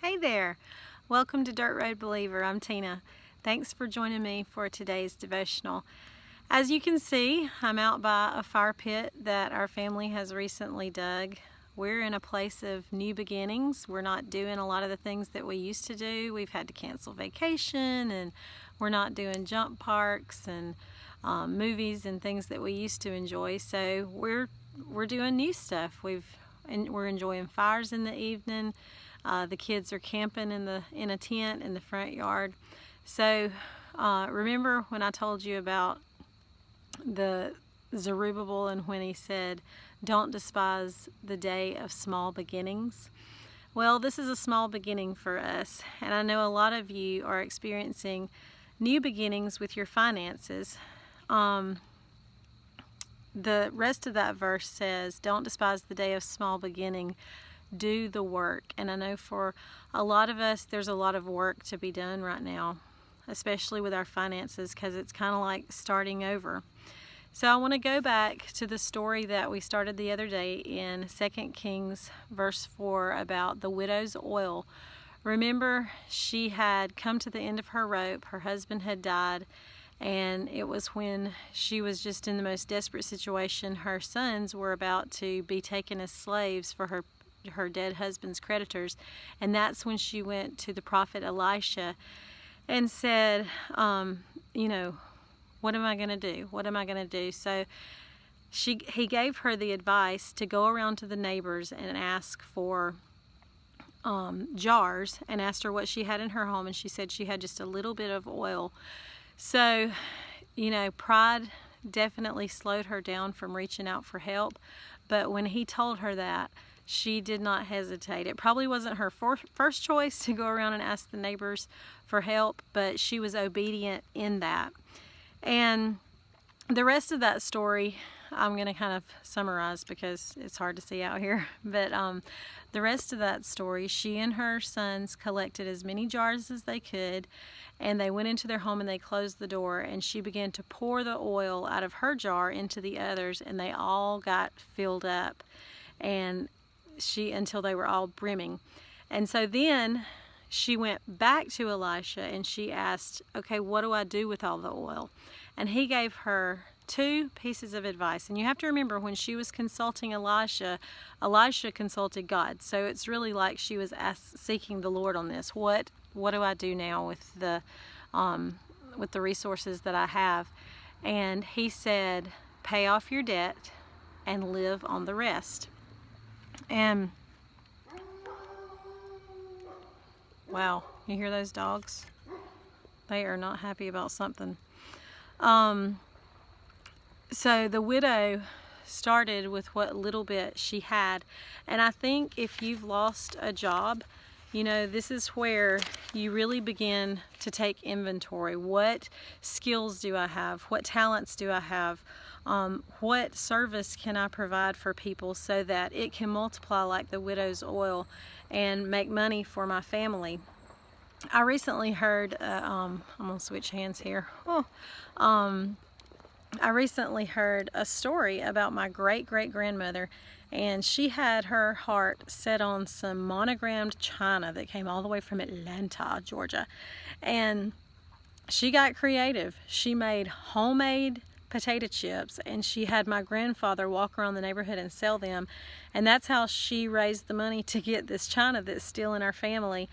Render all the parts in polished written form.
Hey there! Welcome to Dirt Road Believer. I'm Tina. Thanks for joining me for today's devotional. As you can see, I'm out by a fire pit that our family has recently dug. We're in a place of new beginnings. We're not doing a lot of the things that we used to do. We've had to cancel vacation, and we're not doing jump parks and movies and things that we used to enjoy. So we're doing new stuff. We're enjoying fires in the evening. The kids are camping in a tent in the front yard. So remember when I told you about the Zerubbabel and when he said, "Don't despise the day of small beginnings"? Well, this is a small beginning for us, and I know a lot of you are experiencing new beginnings with your finances. The rest of that verse says, "Don't despise the day of small beginning. Do the work." And I know for a lot of us, there's a lot of work to be done right now, especially with our finances, because it's kind of like starting over. So I want to go back to the story that we started the other day in 2 Kings verse 4 about the widow's oil. Remember, she had come to the end of her rope. Her husband had died, and it was when she was just in the most desperate situation. Her sons were about to be taken as slaves for her dead husband's creditors, and that's when she went to the prophet Elisha and said, what am I going to do? What am I going to do? So he gave her the advice to go around to the neighbors and ask for jars, and asked her what she had in her home, and she said she had just a little bit of oil. So, pride definitely slowed her down from reaching out for help, but when he told her that, she did not hesitate. It probably wasn't her first choice to go around and ask the neighbors for help, but she was obedient in that. And the rest of that story, I'm going to kind of summarize because it's hard to see out here. But the rest of that story, she and her sons collected as many jars as they could, and they went into their home and they closed the door, and she began to pour the oil out of her jar into the others, and they all got filled up. And until they were all brimming. And so then she went back to Elisha and she asked, okay, what do I do with all the oil? And he gave her 2 pieces of advice. And you have to remember, when she was consulting Elisha consulted God. So it's really like she was seeking the Lord on this. What do I do now with the resources that I have? And he said, pay off your debt and live on the rest. And wow, you hear those dogs? They are not happy about something. So the widow started with what little bit she had. And I think if you've lost a job, this is where you really begin to take inventory. What skills do I have? What talents do I have? What service can I provide for people so that it can multiply like the widow's oil and make money for my family? I recently heard, I'm going to switch hands here. I recently heard a story about my great-great-grandmother, and she had her heart set on some monogrammed china that came all the way from Atlanta, Georgia. And she got creative. She made homemade potato chips, and she had my grandfather walk around the neighborhood and sell them, and that's how she raised the money to get this china that's still in our family.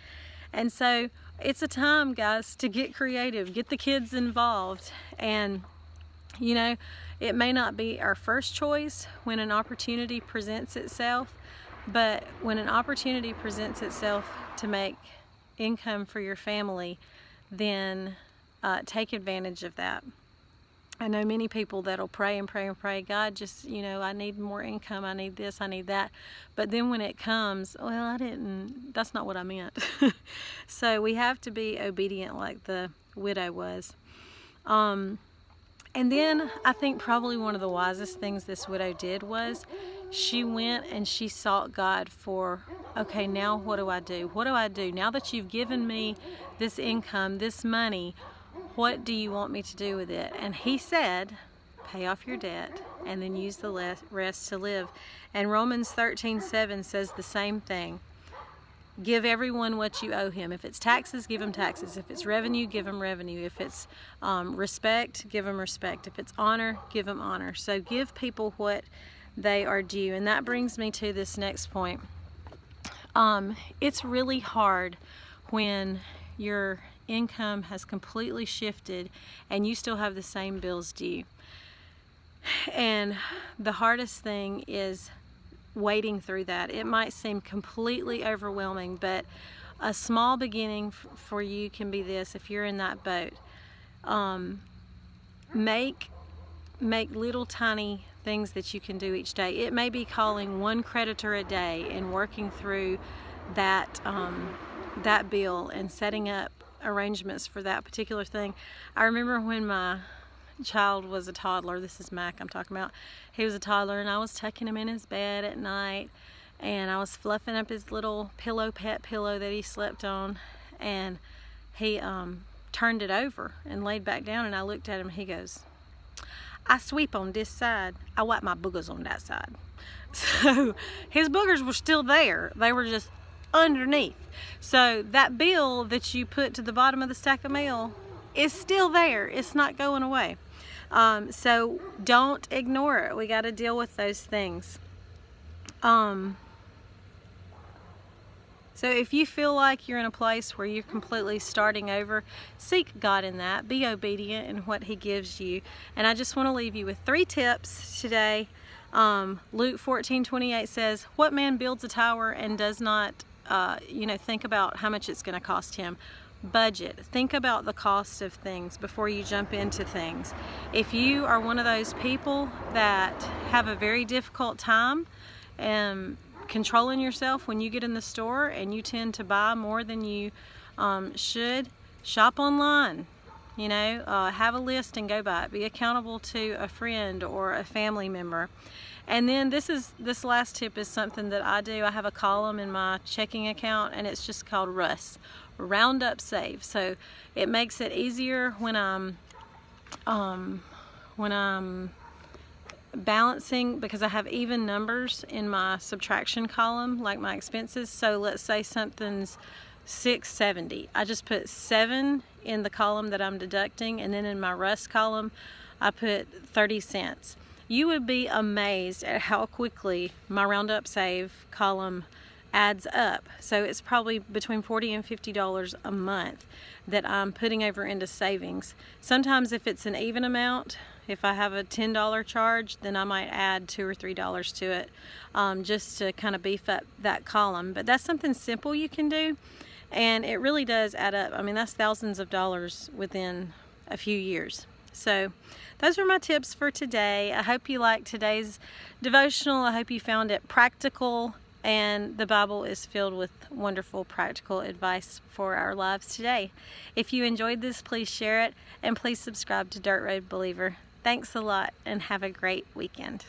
And so it's a time, guys, to get creative, get the kids involved. And it may not be our first choice when an opportunity presents itself, but when an opportunity presents itself to make income for your family, then take advantage of that. I know many people that'll pray and pray and pray, God, just, I need more income, I need this, I need that. But then when it comes, well, that's not what I meant. So we have to be obedient like the widow was. And then I think probably one of the wisest things this widow did was she went and she sought God for, okay, now what do I do? What do I do? Now that you've given me this income, this money, what do you want me to do with it? And he said, pay off your debt and then use the rest to live. And Romans 13:7 says the same thing. Give everyone what you owe him. If it's taxes, give them taxes. If it's revenue, give them revenue. If it's respect, give them respect. If it's honor, give them honor. So give people what they are due. And that brings me to this next point. It's really hard when your income has completely shifted and you still have the same bills due. And the hardest thing is wading through that. It might seem completely overwhelming, but a small beginning for you can be this. If you're in that boat, make little tiny things that you can do each day. It may be calling one creditor a day and working through that that bill and setting up arrangements for that particular thing. I remember when my child was a toddler, this is Mac I'm talking about, he was a toddler, and I was tucking him in his bed at night, and I was fluffing up his little pet pillow that he slept on, and he turned it over and laid back down, and I looked at him and he goes, "I sweep on this side, I wipe my boogers on that side." So his boogers were still there, they were just underneath. So that bill that you put to the bottom of the stack of mail is still there, it's not going away. So don't ignore it. We got to deal with those things. So if you feel like you're in a place where you're completely starting over, seek God in that. Be obedient in what He gives you. And I just want to leave you with 3 tips today. Luke 14:28 says, "What man builds a tower and does not, think about how much it's going to cost him?" Budget. Think about the cost of things before you jump into things. If you are one of those people that have a very difficult time controlling yourself when you get in the store and you tend to buy more than you should, shop online. Have a list and go by it. Be accountable to a friend or a family member. And then this last tip is something that I do. I have a column in my checking account, and it's just called RUS, Round Up Save. So it makes it easier when I'm balancing, because I have even numbers in my subtraction column, like my expenses. So let's say something's $6.70. I just put 7 in the column that I'm deducting, and then in my RUS column I put 30 cents. You would be amazed at how quickly my Round Up Save column adds up. So it's probably between $40 and $50 a month that I'm putting over into savings. Sometimes if it's an even amount, if I have a $10 charge, then I might add $2 or $3 to it, just to kind of beef up that column. But that's something simple you can do, and it really does add up. I mean, that's thousands of dollars within a few years. So those are my tips for today. I hope you liked today's devotional. I hope you found it practical, and the Bible is filled with wonderful practical advice for our lives today. If you enjoyed this, please share it, and please subscribe to Dirt Road Believer. Thanks a lot, and have a great weekend.